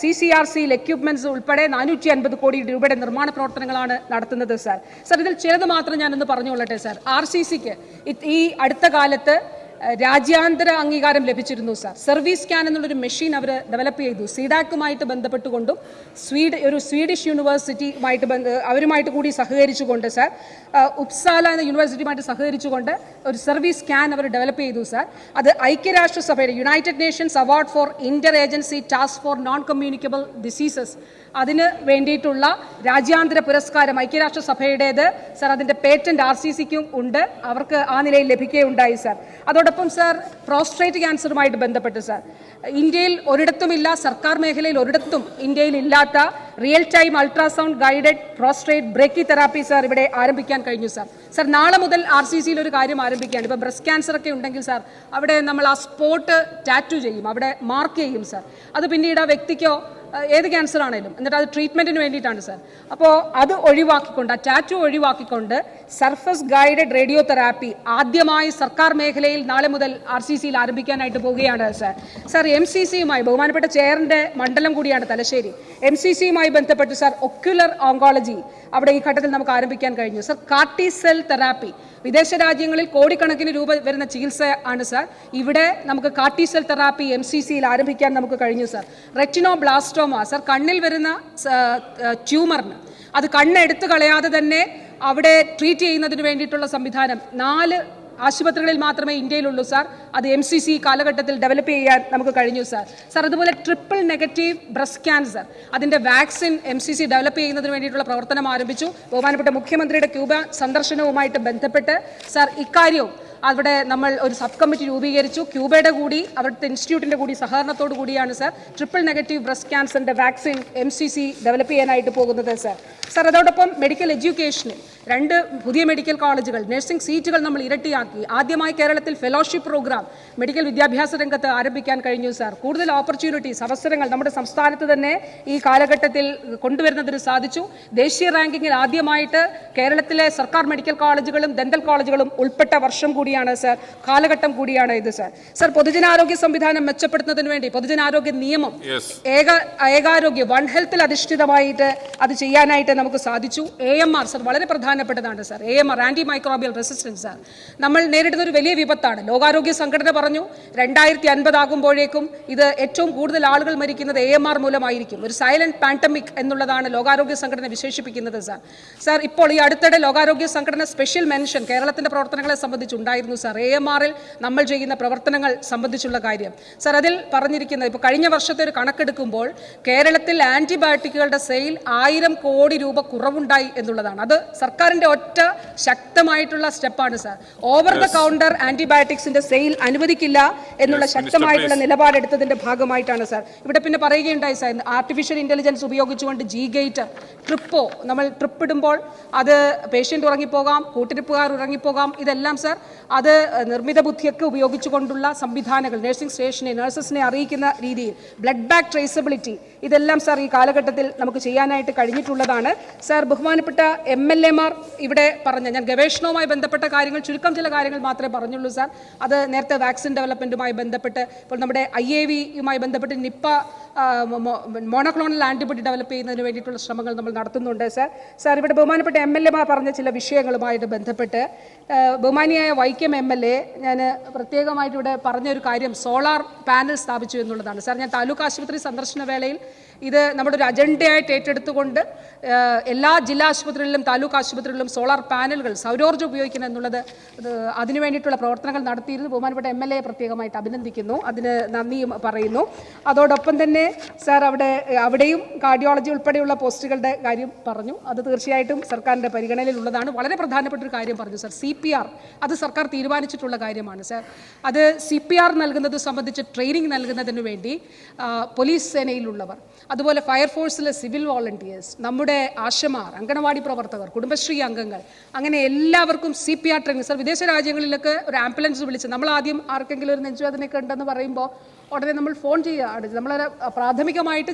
CCRCയിൽ എക്യുപ്മെന്റ്സ് ഉൾപ്പെടെ 450 കോടി രൂപയുടെ നിർമ്മാണ പ്രവർത്തനങ്ങളാണ് നടത്തുന്നത് സാർ. സാർ, ഇതിൽ ചിലത് മാത്രം ഞാനൊന്ന് പറഞ്ഞുകൊള്ളട്ടെ സാർ. RCCക്ക് ഈ അടുത്ത കാലത്ത് രാജ്യാന്തര അംഗീകാരം ലഭിച്ചിരുന്നു സാർ. സർവീസ് സ്കാൻ എന്നുള്ളൊരു മെഷീൻ അവർ ഡെവലപ്പ് ചെയ്തു. സീഡാക്കുമായിട്ട് ബന്ധപ്പെട്ടുകൊണ്ടും ഒരു സ്വീഡിഷ് യൂണിവേഴ്സിറ്റിയുമായിട്ട് അവരുമായിട്ട് കൂടി സഹകരിച്ചുകൊണ്ട് സാർ, ഉപ്സാല എന്ന യൂണിവേഴ്സിറ്റിയുമായിട്ട് സഹകരിച്ചുകൊണ്ട് ഒരു സർവീസ് സ്കാൻ അവർ ഡെവലപ്പ് ചെയ്തു സാർ. അത് ഐക്യരാഷ്ട്രസഭയുടെ United Nations award for inter agency task for non communicable diseases അതിന് വേണ്ടിയിട്ടുള്ള രാജ്യാന്തര പുരസ്കാരം ഐക്യരാഷ്ട്രസഭയുടേത് സാർ. അതിൻ്റെ പേറ്റന്റ് RCCക്കും ഉണ്ട്, അവർക്ക് ആ നിലയിൽ ലഭിക്കുകയുണ്ടായി സാർ. അതോടൊപ്പം സാർ, പ്രോസ്ട്രേറ്റ് ക്യാൻസറുമായിട്ട് ബന്ധപ്പെട്ട് സാർ ഇന്ത്യയിൽ ഒരിടത്തുമില്ല, സർക്കാർ മേഖലയിൽ ഒരിടത്തും ഇന്ത്യയിൽ ഇല്ലാത്ത real time ultrasound guided prostate brachy therapy sir ഇവിടെ ആരംഭിക്കാൻ കഴിഞ്ഞു സാർ. സാർ, നാളെ മുതൽ RCCയിൽ ഒരു കാര്യം ആരംഭിക്കുകയാണ്. ഇപ്പം ബ്രസ്റ്റ് ക്യാൻസർ ഒക്കെ ഉണ്ടെങ്കിൽ സാർ അവിടെ നമ്മൾ ആ സ്പോട്ട് ടാറ്റു ചെയ്യും, അവിടെ മാർക്ക് ചെയ്യും സാർ. അത് പിന്നീട് ആ വ്യക്തിക്കോ ഏത് ക്യാൻസർ ആണെങ്കിലും എന്നിട്ട് അത് ട്രീറ്റ്മെന്റിന് വേണ്ടിയിട്ടാണ് സാർ. അപ്പോൾ അത് ഒഴിവാക്കിക്കൊണ്ട്, ആ ടാറ്റു ഒഴിവാക്കിക്കൊണ്ട് സർഫസ് ഗൈഡഡ് റേഡിയോ തെറാപ്പി ആദ്യമായി സർക്കാർ മേഖലയിൽ നാളെ മുതൽ RCCയിൽ ആരംഭിക്കാനായിട്ട് പോവുകയാണ് സാർ. സാർ, MCCയുമായി ബഹുമാനപ്പെട്ട ചെയറിന്റെ മണ്ഡലം കൂടിയാണ് തലശ്ശേരി. MCCയുമായി ബന്ധപ്പെട്ട് സാർ ഒക്യുലർ ഓങ്കോളജി അവിടെ ഈ ഘട്ടത്തിൽ നമുക്ക് ആരംഭിക്കാൻ കഴിഞ്ഞു സാർ. കാർട്ടി സെൽ തെറാപ്പി വിദേശ രാജ്യങ്ങളിൽ കോടിക്കണക്കിന് രൂപ വരുന്ന ചികിത്സ ആണ് സാർ. ഇവിടെ നമുക്ക് കാർട്ടി സെൽ തെറാപ്പി MCCയിൽ ആരംഭിക്കാൻ നമുക്ക് കഴിഞ്ഞു സാർ. റെറ്റിനോബ്ലാസ്റ്റോമ സാർ, കണ്ണിൽ വരുന്ന ട്യൂമറിന് അത് കണ്ണെടുത്ത് കളയാതെ തന്നെ അവിടെ ട്രീറ്റ് ചെയ്യുന്നതിന് വേണ്ടിയിട്ടുള്ള സംവിധാനം 4 ആശുപത്രികളിൽ മാത്രമേ ഇന്ത്യയിലുള്ളൂ സാർ. അത് MCC കാലഘട്ടത്തിൽ ഡെവലപ്പ് ചെയ്യാൻ നമുക്ക് കഴിഞ്ഞു സാർ. സാർ അതുപോലെ ട്രിപ്പിൾ നെഗറ്റീവ് ബ്രസ്റ്റ് ക്യാൻസർ അതിൻ്റെ വാക്സിൻ MCC ഡെവലപ്പ് ചെയ്യുന്നതിന് വേണ്ടിയിട്ടുള്ള പ്രവർത്തനം ആരംഭിച്ചു. ബഹുമാനപ്പെട്ട മുഖ്യമന്ത്രിയുടെ ക്യൂബ സന്ദർശനവുമായിട്ട് ബന്ധപ്പെട്ട് സാർ ഇക്കാര്യവും അവിടെ നമ്മൾ ഒരു സബ് കമ്മിറ്റി രൂപീകരിച്ചു. ക്യൂബയുടെ കൂടി അവിടുത്തെ ഇൻസ്റ്റിറ്റ്യൂട്ടിൻ്റെ കൂടി സഹകരണത്തോടു കൂടിയാണ് സാർ ട്രിപ്പിൾ നെഗറ്റീവ് ബ്രസ്റ്റ് ക്യാൻസറിൻ്റെ വാക്സിൻ MCC ഡെവലപ്പ് ചെയ്യാനായിട്ട് പോകുന്നത് സാർ. സാർ അതോടൊപ്പം മെഡിക്കൽ എഡ്യൂക്കേഷനിൽ 2 പുതിയ മെഡിക്കൽ കോളേജുകൾ നഴ്സിംഗ് സീറ്റുകൾ നമ്മൾ ഇരട്ടിയാക്കി. ആദ്യമായി കേരളത്തിൽ ഫെലോഷിപ്പ് പ്രോഗ്രാം മെഡിക്കൽ വിദ്യാഭ്യാസ രംഗത്ത് ആരംഭിക്കാൻ കഴിഞ്ഞു സാർ. കൂടുതൽ ഓപ്പർച്യൂണിറ്റീസ് അവസരങ്ങൾ നമ്മുടെ സംസ്ഥാനത്ത് തന്നെ ഈ കാലഘട്ടത്തിൽ കൊണ്ടുവരുന്നതിന് സാധിച്ചു. ദേശീയ റാങ്കിങ്ങിൽ ആദ്യമായിട്ട് കേരളത്തിലെ സർക്കാർ മെഡിക്കൽ കോളേജുകളും ഡെന്റൽ കോളേജുകളും ഉൾപ്പെട്ട വർഷം കൂടിയാണ് സാർ, കാലഘട്ടം കൂടിയാണ് ഇത് സാർ. സാർ പൊതുജനാരോഗ്യ സംവിധാനം മെച്ചപ്പെടുത്തുന്നതിന് വേണ്ടി പൊതുജനാരോഗ്യ നിയമം ഏകാരോഗ്യ വൺ ഹെൽത്തിൽ അധിഷ്ഠിതമായിട്ട് അത് ചെയ്യാനായിട്ട് നമുക്ക് സാധിച്ചു. AMR സാർ വളരെ പ്രധാനപ്പെട്ടതാണ് sir. AMR anti microbial resistance sir നമ്മൾ നേരിടുന്ന ഒരു വലിയ വിപത്താണ്. ലോകാരോഗ്യ സംഘടന പറഞ്ഞു 2050 ആകുമ്പോഴേക്കും ഇത് ഏറ്റവും കൂടുതൽ ആളുകൾ മരിക്കുന്നത് AMR മൂലമായിരിക്കും. ഒരു സൈലന്റ് പാൻഡമിക് എന്നുള്ളതാണ് ലോകാരോഗ്യ സംഘടന വിശേഷിപ്പിക്കുന്നത് സാർ. സാർ ഇപ്പോൾ ഈ അടുത്തിടെ ലോകാരോഗ്യ സംഘടന സ്പെഷ്യൽ മെൻഷൻ കേരളത്തിന്റെ പ്രവർത്തനങ്ങളെ സംബന്ധിച്ചുണ്ടായിരുന്നു സാർ. AMRൽ നമ്മൾ ചെയ്യുന്ന പ്രവർത്തനങ്ങൾ സംബന്ധിച്ചുള്ള കാര്യം സാർ അതിൽ പറഞ്ഞിരിക്കുന്നത് ഇപ്പോൾ കഴിഞ്ഞ വർഷത്തെ ഒരു കണക്കെടുക്കുമ്പോൾ കേരളത്തിൽ ആന്റിബയോട്ടിക്കുകളുടെ സെയിൽ 1000 കോടി രൂപ കുറവുണ്ടായി എന്നുള്ളതാണ്. അത് സർക്കാരിന്റെ ഒറ്റ ശക്തമായിട്ടുള്ള സ്റ്റെപ്പാണ് സാർ. ഓവർ ദ കൗണ്ടർ ആന്റിബയോട്ടിക്സിന്റെ സെയിൽ അനുവദിക്കില്ല എന്നുള്ള ശക്തമായിട്ടുള്ള നിലപാടെടുത്തതിന്റെ ഭാഗമായിട്ടാണ് സാർ. ഇവിടെ പിന്നെ പറയുകയുണ്ടായി സാർ ആർട്ടിഫിഷ്യൽ ഇന്റലിജൻസ് ഉപയോഗിച്ചുകൊണ്ട് G-ഗേറ്റ് ട്രിപ്പോ നമ്മൾ ട്രിപ്പ് ഇടുമ്പോൾ അത് പേഷ്യൻ്റ് ഉറങ്ങിപ്പോകാം, കൂട്ടിരിപ്പുകാർ ഉറങ്ങിപ്പോകാം. ഇതെല്ലാം സാർ അത് നിർമ്മിത ബുദ്ധിയൊക്കെ ഉപയോഗിച്ചുകൊണ്ടുള്ള സംവിധാനങ്ങൾ നഴ്സിംഗ് സ്റ്റേഷനെ നഴ്സസിനെ അറിയിക്കുന്ന രീതിയിൽ ബ്ലഡ് ബാങ്ക് ട്രേസബിലിറ്റി ഇതെല്ലാം സാർ ഈ കാലഘട്ടത്തിൽ നമുക്ക് ചെയ്യാനായിട്ട് കഴിഞ്ഞിട്ടുള്ളതാണ് സാർ. ബഹുമാനപ്പെട്ട MLA മാർ ഇവിടെ പറഞ്ഞ ഞാൻ ഗവേഷണവുമായി ബന്ധപ്പെട്ട കാര്യങ്ങൾ ചുരുക്കം ചില കാര്യങ്ങൾ മാത്രമേ പറഞ്ഞുള്ളൂ സാർ. അത് നേരത്തെ വാക്സിൻ ഡെവലപ്മെൻറ്റുമായി ബന്ധപ്പെട്ട് ഇപ്പോൾ നമ്മുടെ IAV-യുമായി ബന്ധപ്പെട്ട് നിപ്പ മോണോക്ലോണൽ ആൻറ്റിബോഡി ഡെവലപ്പ് ചെയ്യുന്നതിന് വേണ്ടിയിട്ടുള്ള ശ്രമങ്ങൾ നമ്മൾ നടത്തുന്നുണ്ട് സാർ. സാർ ഇവിടെ ബഹുമാനപ്പെട്ട MLA-മാർ പറഞ്ഞ ചില വിഷയങ്ങളുമായിട്ട് ബന്ധപ്പെട്ട് ബഹുമാനിയായ വൈക്കം MLA ഞാൻ പ്രത്യേകമായിട്ട് ഇവിടെ പറഞ്ഞൊരു കാര്യം സോളാർ പാനൽ സ്ഥാപിച്ചു എന്നുള്ളതാണ് സാർ. ഞാൻ താലൂക്ക് ആശുപത്രി സന്ദർശന വേളയിൽ ഇത് നമ്മുടെ ഒരു അജണ്ടയായിട്ട് ഏറ്റെടുത്തുകൊണ്ട് എല്ലാ ജില്ലാ ആശുപത്രികളിലും താലൂക്ക് ആശുപത്രികളിലും സോളാർ പാനലുകൾ സൗരോർജ്ജം ഉപയോഗിക്കണം എന്നുള്ളത് അതിനു വേണ്ടിയിട്ടുള്ള പ്രവർത്തനങ്ങൾ നടത്തിയിരുന്നു. ബഹുമാനപ്പെട്ട MLA പ്രത്യേകമായിട്ട് അഭിനന്ദിക്കുന്നു, അതിന് നന്ദിയും പറയുന്നു. അതോടൊപ്പം തന്നെ സാർ അവിടെയും കാർഡിയോളജി ഉൾപ്പെടെയുള്ള പോസ്റ്റുകളുടെ കാര്യം പറഞ്ഞു. അത് തീർച്ചയായിട്ടും സർക്കാരിൻ്റെ പരിഗണനയിലുള്ളതാണ്. വളരെ പ്രധാനപ്പെട്ട ഒരു കാര്യം പറഞ്ഞു സാർ. CPR അത് സർക്കാർ തീരുമാനിച്ചിട്ടുള്ള കാര്യമാണ് സാർ. അത് CPR നൽകുന്നത് സംബന്ധിച്ച് ട്രെയിനിങ് നൽകുന്നതിന് വേണ്ടി പോലീസ് സേനയിലുള്ളവർ, അതുപോലെ ഫയർഫോഴ്സിലെ സിവിൽ വോളണ്ടിയേഴ്സ്, നമ്മുടെ ആശമാർ, അംഗനവാടി പ്രവർത്തകർ, കുടുംബശ്രീ അംഗങ്ങൾ, അങ്ങനെ എല്ലാവർക്കും CPR ട്രെയിനിങ് സാർ. വിദേശ രാജ്യങ്ങളിലൊക്കെ ഒരു ആംബുലൻസ് വിളിച്ച് നമ്മൾ ആദ്യം ആർക്കെങ്കിലും ഒരു നെഞ്ചുവേദനയൊക്കെ ഉണ്ടെന്ന് പറയുമ്പോൾ ഉടനെ നമ്മൾ ഫോൺ ചെയ്യുകയാണ്. നമ്മൾ പ്രാഥമികമായിട്ട്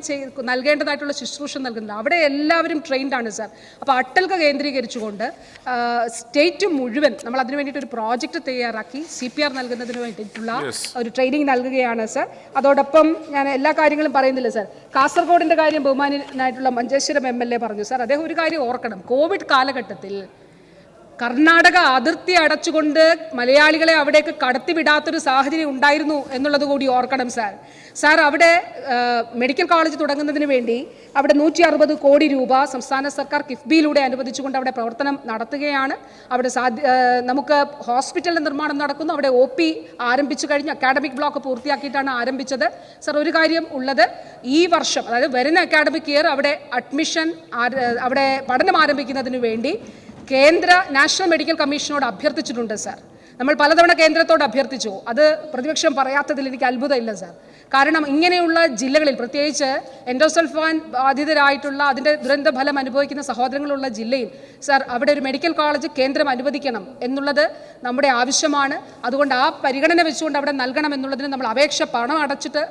നൽകേണ്ടതായിട്ടുള്ള ശുശ്രൂഷ നൽകുന്നത് അവിടെ എല്ലാവരും ട്രെയിൻഡ് ആണ് സാർ. അപ്പോൾ അട്ടൽക്ക് കേന്ദ്രീകരിച്ചുകൊണ്ട് സ്റ്റേറ്റ് മുഴുവൻ നമ്മൾ അതിന് വേണ്ടിയിട്ട് ഒരു പ്രോജക്റ്റ് തയ്യാറാക്കി CPR നൽകുന്നതിന് വേണ്ടിയിട്ടുള്ള ഒരു ട്രെയിനിങ് നൽകുകയാണ് സാർ. അതോടൊപ്പം ഞാൻ എല്ലാ കാര്യങ്ങളും പറയുന്നില്ല സാർ. കാസർഗോഡിൻ്റെ കാര്യം ബഹുമാനായിട്ടുള്ള മഞ്ചേശ്വരം MLA പറഞ്ഞു സാർ. അദ്ദേഹം ഒരു കാര്യം ഓർക്കണം, കോവിഡ് കാലഘട്ടത്തിൽ കർണാടക അതിർത്തി അടച്ചുകൊണ്ട് മലയാളികളെ അവിടേക്ക് കടത്തിവിടാത്തൊരു സാഹചര്യം ഉണ്ടായിരുന്നു എന്നുള്ളത് കൂടി ഓർക്കണം സാർ. സാർ അവിടെ മെഡിക്കൽ കോളേജ് തുടങ്ങുന്നതിന് വേണ്ടി അവിടെ 160 കോടി രൂപ സംസ്ഥാന സർക്കാർ കിഫ്ബിയിലൂടെ അനുവദിച്ചുകൊണ്ട് അവിടെ പ്രവർത്തനം നടത്തുകയാണ്. അവിടെ നമുക്ക് ഹോസ്പിറ്റലിൻ്റെ നിർമ്മാണം നടക്കുന്നു. അവിടെ OP ആരംഭിച്ചു കഴിഞ്ഞ് അക്കാഡമിക് ബ്ലോക്ക് പൂർത്തിയാക്കിയിട്ടാണ് ആരംഭിച്ചത് സാർ. ഒരു കാര്യം ഉള്ളത്, ഈ വർഷം അതായത് വരുന്ന അക്കാഡമിക് ഇയർ അവിടെ അവിടെ പഠനം ആരംഭിക്കുന്നതിന് വേണ്ടി കേന്ദ്ര നാഷണൽ മെഡിക്കൽ കമ്മീഷനോട് അഭ്യർത്ഥിച്ചിട്ടുണ്ട് സാർ. നമ്മൾ പലതവണ കേന്ദ്രത്തോട് അഭ്യർത്ഥിച്ചു. അത് പ്രതിപക്ഷം പറയാത്തതിൽ എനിക്ക് അത്ഭുതമില്ല സാർ. കാരണം ഇങ്ങനെയുള്ള ജില്ലകളിൽ പ്രത്യേകിച്ച് എൻഡോസൾഫാൻ ബാധിതരായിട്ടുള്ള അതിൻ്റെ ദുരന്ത ഫലം അനുഭവിക്കുന്ന സഹോദരങ്ങളുള്ള ജില്ലയിൽ സാർ അവിടെ ഒരു മെഡിക്കൽ കോളേജ് കേന്ദ്രം അനുവദിക്കണം എന്നുള്ളത് നമ്മുടെ ആവശ്യമാണ്. അതുകൊണ്ട് ആ പരിഗണന വെച്ചുകൊണ്ട് അവിടെ നൽകണം എന്നുള്ളതിന് നമ്മൾ പണം അടച്ചിട്ട്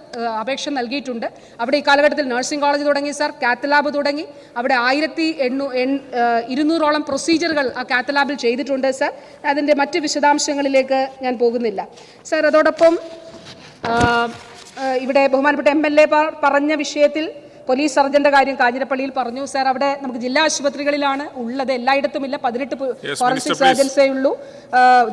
അപേക്ഷ നൽകിയിട്ടുണ്ട്. അവിടെ ഈ കാലഘട്ടത്തിൽ നഴ്സിംഗ് കോളേജ് തുടങ്ങി സാർ, കാത്ത് ലാബ് തുടങ്ങി. അവിടെ 1200ഓളം പ്രൊസീജിയറുകൾ ആ കാത്ത് ലാബിൽ ചെയ്തിട്ടുണ്ട് സാർ. അതിൻ്റെ മറ്റ് വിശദാംശങ്ങളിലേക്ക് ഞാൻ പോകുന്നില്ല സാർ. അതോടൊപ്പം ഇവിടെ ബഹുമാനപ്പെട്ട MLA പറഞ്ഞ വിഷയത്തിൽ പോലീസ് സർജന്റെ കാര്യം കാഞ്ഞിരപ്പള്ളിയിൽ പറഞ്ഞു സാർ. അവിടെ നമുക്ക് ജില്ലാ ആശുപത്രികളിലാണ് ഉള്ളത്, എല്ലായിടത്തുമില്ല. 18 ഫോറൻസിക് സർജൻസേ ഉള്ളൂ.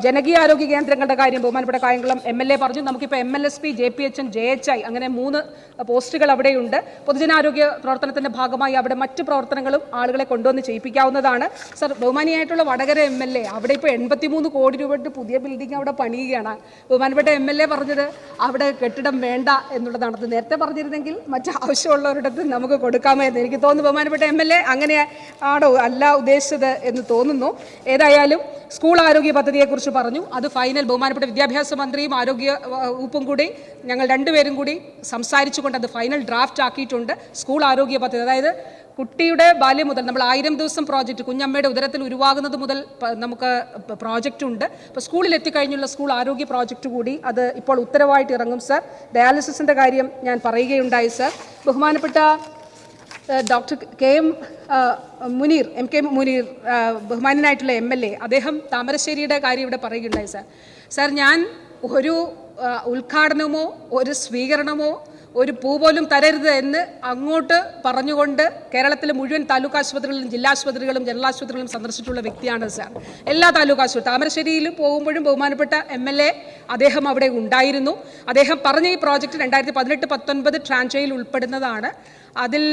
ജനകീയ ആരോഗ്യ കേന്ദ്രങ്ങളുടെ കാര്യം ബഹുമാനപ്പെട്ട കായംകുളം MLA പറഞ്ഞു. നമുക്കിപ്പോൾ MLSP, JPHN, JHI അങ്ങനെ 3 പോസ്റ്റുകൾ അവിടെയുണ്ട്. പൊതുജനാരോഗ്യ പ്രവർത്തനത്തിന്റെ ഭാഗമായി അവിടെ മറ്റ് പ്രവർത്തനങ്ങളും ആളുകളെ കൊണ്ടുവന്ന് ചെയ്യിപ്പിക്കാവുന്നതാണ്. സർ, ബഹുമാനിയായിട്ടുള്ള വടകര MLA അവിടെ ഇപ്പോൾ 83 കോടി രൂപയുടെ പുതിയ ബിൽഡിംഗ് അവിടെ പണിയുകയാണ്. ബഹുമാനപ്പെട്ട MLA പറഞ്ഞത് അവിടെ കെട്ടിടം വേണ്ട എന്നുള്ളതാണ്. അത് നേരത്തെ പറഞ്ഞിരുന്നെങ്കിൽ മറ്റ് ആവശ്യമുള്ളവരുടെ നമുക്ക് കൊടുക്കാമായിരുന്നു. എനിക്ക് തോന്നുന്നു ബഹുമാനപ്പെട്ട MLA അങ്ങനെ ആണോ അല്ല ഉദ്ദേശിച്ചത് എന്ന് തോന്നുന്നു. ഏതായാലും സ്കൂൾ ആരോഗ്യ പദ്ധതിയെക്കുറിച്ച് പറഞ്ഞു. അത് ഫൈനൽ ബഹുമാനപ്പെട്ട വിദ്യാഭ്യാസ മന്ത്രിയും ആരോഗ്യ വകുപ്പും കൂടി ഞങ്ങൾ രണ്ടുപേരും കൂടി സംസാരിച്ചുകൊണ്ട് അത് ഫൈനൽ ഡ്രാഫ്റ്റ് ആക്കിയിട്ടുണ്ട്. സ്കൂൾ ആരോഗ്യ പദ്ധതി, അതായത് കുട്ടിയുടെ ബാല്യം മുതൽ നമ്മൾ 1000 ദിവസം പ്രോജക്റ്റ്, കുഞ്ഞമ്മയുടെ ഉദരത്തിൽ ഉരുവാകുന്നത് മുതൽ നമുക്ക് പ്രോജക്റ്റ് ഉണ്ട്. അപ്പോൾ സ്കൂളിൽ എത്തിക്കഴിഞ്ഞുള്ള സ്കൂൾ ആരോഗ്യ പ്രോജക്റ്റ് കൂടി അത് ഇപ്പോൾ ഉത്തരവായിട്ട് ഇറങ്ങും സർ. ഡയാലിസിസിൻ്റെ കാര്യം ഞാൻ പറയുകയുണ്ടായി സർ. ബഹുമാനപ്പെട്ട doctor KM Muneer, MK Muneer, ബഹുമാനായിട്ടുള്ള MLA, അദ്ദേഹം താമരശ്ശേരിയുടെ കാര്യം ഇവിടെ പറയുകയുണ്ടായി സർ. സർ, ഞാൻ ഒരു ഉദ്ഘാടനമോ ഒരു സ്വീകരണമോ ഒരു പൂ പോലും തരരുത് എന്ന് അങ്ങോട്ട് പറഞ്ഞുകൊണ്ട് കേരളത്തിലെ മുഴുവൻ താലൂക്ക് ആശുപത്രികളിലും ജില്ലാ ആശുപത്രികളും ജനറൽ ആശുപത്രികളും സന്ദർശിച്ചിട്ടുള്ള വ്യക്തിയാണ് സാർ. എല്ലാ താലൂക്ക് ആശുപത്രി താമരശ്ശേരിയിലും പോകുമ്പോഴും ബഹുമാനപ്പെട്ട MLA അദ്ദേഹം അവിടെ ഉണ്ടായിരുന്നു. അദ്ദേഹം പറഞ്ഞ ഈ പ്രോജക്റ്റ് 2018-19 ട്രാൻചയിൽ ഉൾപ്പെടുന്നതാണ്. അതിൽ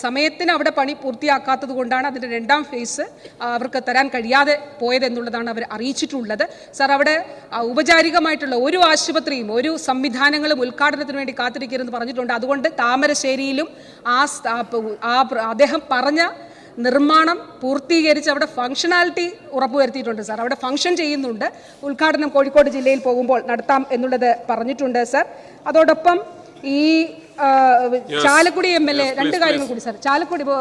സമയത്തിന് അവിടെ പണി പൂർത്തിയാക്കാത്തത് കൊണ്ടാണ് അതിൻ്റെ 2ാം ഫേസ് അവർക്ക് തരാൻ കഴിയാതെ പോയതെന്നുള്ളതാണ് അവർ അറിയിച്ചിട്ടുള്ളത്. സാർ, അവിടെ ഔപചാരികമായിട്ടുള്ള ഒരു ആശുപത്രിയും ഒരു സംവിധാനങ്ങളും ഉദ്ഘാടനത്തിന് വേണ്ടി കാത്തിരിക്കരുതെന്ന് പറഞ്ഞിട്ടുണ്ട്. അതുകൊണ്ട് താമരശ്ശേരിയിലും അദ്ദേഹം പറഞ്ഞ നിർമ്മാണം പൂർത്തീകരിച്ച് അവിടെ ഫംഗ്ഷനാലിറ്റി ഉറപ്പുവരുത്തിയിട്ടുണ്ട് സാർ. അവിടെ ഫംഗ്ഷൻ ചെയ്യുന്നുണ്ട്. ഉദ്ഘാടനം കോഴിക്കോട് ജില്ലയിൽ പോകുമ്പോൾ നടത്താം എന്നുള്ളത് പറഞ്ഞിട്ടുണ്ട് സാർ. അതോടൊപ്പം ഈ ചാലക്കുടി MLA 2 കാര്യങ്ങൾ കൂടി സാർ.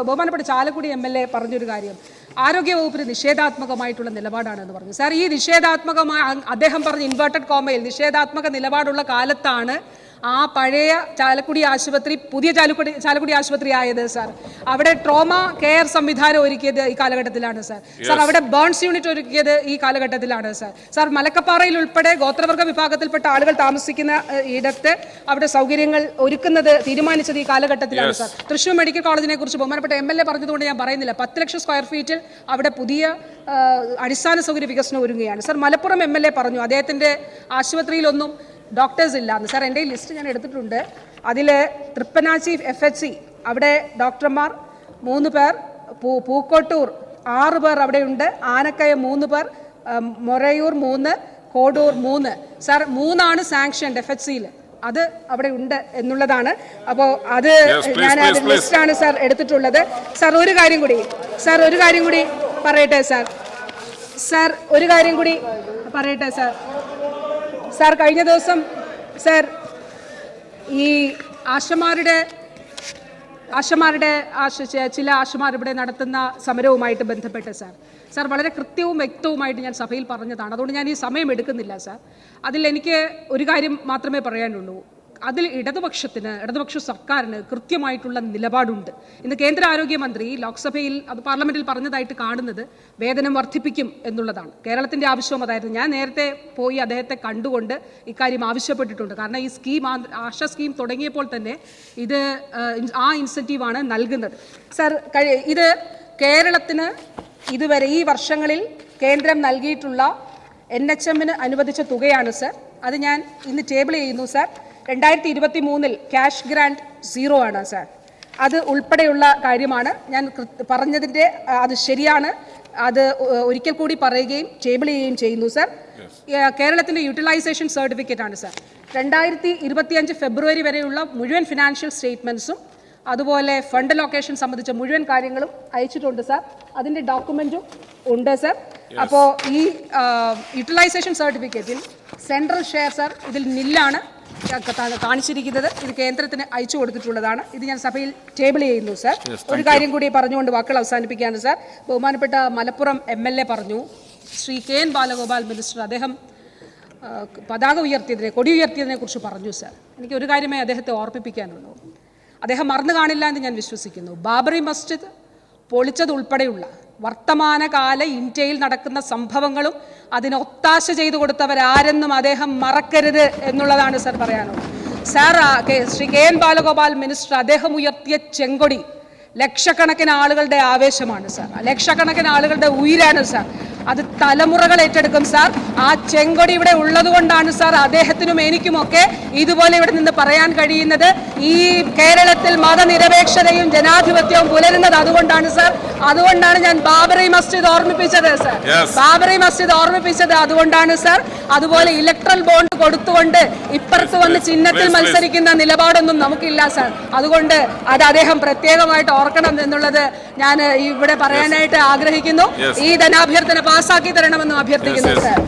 ബഹുമാനപ്പെട്ട ചാലക്കുടി MLA പറഞ്ഞൊരു കാര്യം, ആരോഗ്യവകുപ്പിന് നിഷേധാത്മകമായിട്ടുള്ള നിലപാടാണെന്ന് പറഞ്ഞു സാർ. ഈ നിഷേധാത്മകമായ അദ്ദേഹം പറഞ്ഞ ഇൻവേർട്ടഡ് കോമയിൽ നിഷേധാത്മക നിലപാടുള്ള കാലത്താണ് ആ പഴയ ചാലക്കുടി ആശുപത്രി പുതിയ ചാലക്കുടി ആശുപത്രി ആയത് സാർ. അവിടെ ട്രോമ കെയർ സംവിധാനം ഒരുക്കിയത് ഈ കാലഘട്ടത്തിലാണ് സാർ. സാർ, അവിടെ ബേൺസ് യൂണിറ്റ് ഒരുക്കിയത് ഈ കാലഘട്ടത്തിലാണ് സാർ. സാർ, മലക്കപ്പാറയിൽ ഉൾപ്പെടെ ഗോത്രവർഗ വിഭാഗത്തിൽപ്പെട്ട ആളുകൾ താമസിക്കുന്ന ഇടത്ത് അവിടെ സൗകര്യങ്ങൾ ഒരുക്കുന്നത് തീരുമാനിച്ചത് ഈ കാലഘട്ടത്തിലാണ് സാർ. തൃശ്ശൂർ മെഡിക്കൽ കോളേജിനെ കുറിച്ച് ബഹുമാനപ്പെട്ട MLA പറഞ്ഞതുകൊണ്ട് ഞാൻ പറയുന്നില്ല. 10 ലക്ഷം സ്ക്വയർ ഫീറ്റിൽ അവിടെ പുതിയ അടിസ്ഥാന സൗകര്യ വികസനം ഒരുങ്ങുകയാണ് സാർ. മലപ്പുറം MLA പറഞ്ഞു അദ്ദേഹത്തിൻ്റെ ആശുപത്രിയിലൊന്നും ഡോക്ടേഴ്സ് ഇല്ലാന്ന് സാർ. എൻ്റെ ലിസ്റ്റ് ഞാൻ എടുത്തിട്ടുണ്ട്. അതിൽ തൃപ്പനാച്ചി FHC അവിടെ ഡോക്ടർമാർ 3 പേർ, പൂക്കോട്ടൂർ 6 പേർ അവിടെയുണ്ട്, ആനക്കയ 3 പേർ, മൊറയൂർ 3, കോഡൂർ 3 സാർ. 3 സാങ്ഷൻഡ് FHCയിൽ. അത് അവിടെ ഉണ്ട് എന്നുള്ളതാണ്. അപ്പോൾ അത് ഞാൻ അത് ലിസ്റ്റാണ് സാർ എടുത്തിട്ടുള്ളത്. സാർ, ഒരു കാര്യം കൂടി പറയട്ടെ സാർ. ഒരു കാര്യം കൂടി പറയട്ടെ സാർ. സാർ, കഴിഞ്ഞ ദിവസം സാർ ഈ ചില ആശമാർ ഇവിടെ നടത്തുന്ന സമരവുമായിട്ട് ബന്ധപ്പെട്ട് സാർ വളരെ കൃത്യവും വ്യക്തവുമായിട്ട് ഞാൻ സഭയിൽ പറഞ്ഞതാണ്. അതുകൊണ്ട് ഞാൻ ഈ സമയം എടുക്കുന്നില്ല സാർ. അതിൽ എനിക്ക് ഒരു കാര്യം മാത്രമേ പറയാനുള്ളൂ. അതിൽ ഇടതുപക്ഷ സർക്കാരിന് കൃത്യമായിട്ടുള്ള നിലപാടുണ്ട്. ഇന്ന് കേന്ദ്ര ആരോഗ്യമന്ത്രി ലോക്സഭയിൽ പാർലമെന്റിൽ പറഞ്ഞതായിട്ട് കാണുന്നത് വേതനം വർദ്ധിപ്പിക്കും എന്നുള്ളതാണ്. കേരളത്തിന്റെ ആവശ്യവും അതായിരുന്നു. ഞാൻ നേരത്തെ പോയി അദ്ദേഹത്തെ കണ്ടുകൊണ്ട് ഇക്കാര്യം ആവശ്യപ്പെട്ടിട്ടുണ്ട്. കാരണം ഈ സ്കീം, ആശാ സ്കീം തുടങ്ങിയപ്പോൾ തന്നെ ഇത് ആ ഇൻസെൻറ്റീവാണ് നൽകുന്നത് സാർ. ഇത് കേരളത്തിന് ഇതുവരെ ഈ വർഷങ്ങളിൽ കേന്ദ്രം നൽകിയിട്ടുള്ള NHM-ന് അനുവദിച്ച തുകയാണ് സാർ. അത് ഞാൻ ഇന്ന് ടേബിൾ ചെയ്യുന്നു സാർ. 2023 ക്യാഷ് ഗ്രാൻഡ് 0 ആണ് സാർ. അത് ഉൾപ്പെടെയുള്ള കാര്യമാണ് ഞാൻ പറഞ്ഞതിൻ്റെ. അത് ശരിയാണ്. അത് ഒരിക്കൽ കൂടി പറയുകയും ടേബിൾ ചെയ്യുകയും ചെയ്യുന്നു സാർ. കേരളത്തിൻ്റെ യൂട്ടിലൈസേഷൻ സർട്ടിഫിക്കറ്റ് ആണ് സാർ. 2025 ഫെബ്രുവരി വരെയുള്ള മുഴുവൻ ഫിനാൻഷ്യൽ സ്റ്റേറ്റ്മെൻറ്റ്സും അതുപോലെ ഫണ്ട് ലൊക്കേഷൻ സംബന്ധിച്ച മുഴുവൻ കാര്യങ്ങളും അയച്ചിട്ടുണ്ട് സാർ. അതിൻ്റെ ഡോക്യുമെൻറ്റും ഉണ്ട് സാർ. അപ്പോൾ ഈ യൂട്ടിലൈസേഷൻ സർട്ടിഫിക്കറ്റിൽ സെൻട്രൽ ഷെയർ സാർ ഇതിൽ നില്ലാണ് കാണിച്ചിരിക്കുന്നത്. ഇത് കേന്ദ്രത്തിന് അയച്ചു കൊടുത്തിട്ടുള്ളതാണ്. ഇത് ഞാൻ സഭയിൽ ടേബിൾ ചെയ്യുന്നു സാർ. ഒരു കാര്യം കൂടി പറഞ്ഞുകൊണ്ട് വാക്കുകൾ അവസാനിപ്പിക്കുകയാണ് സാർ. ബഹുമാനപ്പെട്ട മലപ്പുറം MLA പറഞ്ഞു, ശ്രീ KN ബാലഗോപാൽ മിനിസ്റ്റർ അദ്ദേഹം പതാക ഉയർത്തിയതിനെ, കൊടി ഉയർത്തിയതിനെ കുറിച്ച് പറഞ്ഞു സാർ. എനിക്ക് ഒരു കാര്യമേ അദ്ദേഹത്തെ ഓർമ്മിപ്പിക്കാനുള്ളൂ. അദ്ദേഹം മറന്നു കാണില്ല എന്ന് ഞാൻ വിശ്വസിക്കുന്നു. ബാബറി മസ്ജിദ് പൊളിച്ചതുൾപ്പെടെയുള്ള വർത്തമാനകാല ഇന്ത്യയിൽ നടക്കുന്ന സംഭവങ്ങളും അതിന് ഒത്താശ ചെയ്തു കൊടുത്തവരാരെന്നും അദ്ദേഹം മറക്കരുത് എന്നുള്ളതാണ് സർ പറയാനുള്ളത്. Sir Shri K N Balagopal minister അദ്ദേഹം ഉയർത്തിയ ചെങ്കൊടി ലക്ഷക്കണക്കിന് ആളുകളുടെ ആവേശമാണ് സാർ, ലക്ഷക്കണക്കിന് ആളുകളുടെ ഉയിരാണ് സാർ. അത് തലമുറകൾ ഏറ്റെടുക്കും സാർ. ആ ചെങ്കൊടി ഇവിടെ ഉള്ളത് കൊണ്ടാണ് സാർ അദ്ദേഹത്തിനും എനിക്കുമൊക്കെ ഇതുപോലെ ഇവിടെ നിന്ന് പറയാൻ കഴിയുന്നത്. ഈ കേരളത്തിൽ മതനിരപേക്ഷതയും ജനാധിപത്യവും പുലരുന്നത് അതുകൊണ്ടാണ് സാർ. അതുകൊണ്ടാണ് ഞാൻ ബാബറി മസ്ജിദ് ഓർമ്മിപ്പിച്ചത് സാർ. ബാബറി മസ്ജിദ് ഓർമ്മിപ്പിച്ചത് അതുകൊണ്ടാണ് സാർ. അതുപോലെ ഇലക്ട്രൽ ബോണ്ട് കൊടുത്തുകൊണ്ട് ഇപ്പുറത്ത് വന്ന് ചിഹ്നത്തിൽ മത്സരിക്കുന്ന നിലപാടൊന്നും നമുക്കില്ല സാർ. അതുകൊണ്ട് അത് അദ്ദേഹം പ്രത്യേകമായിട്ട് ഓർക്കണം എന്നുള്ളത് ഞാൻ ഇവിടെ പറയാനായിട്ട് ആഗ്രഹിക്കുന്നു. ഈ ധനാഭ്യർത്ഥന പാസ്സാക്കി തരണമെന്നും അഭ്യർത്ഥിക്കുന്നു സാർ.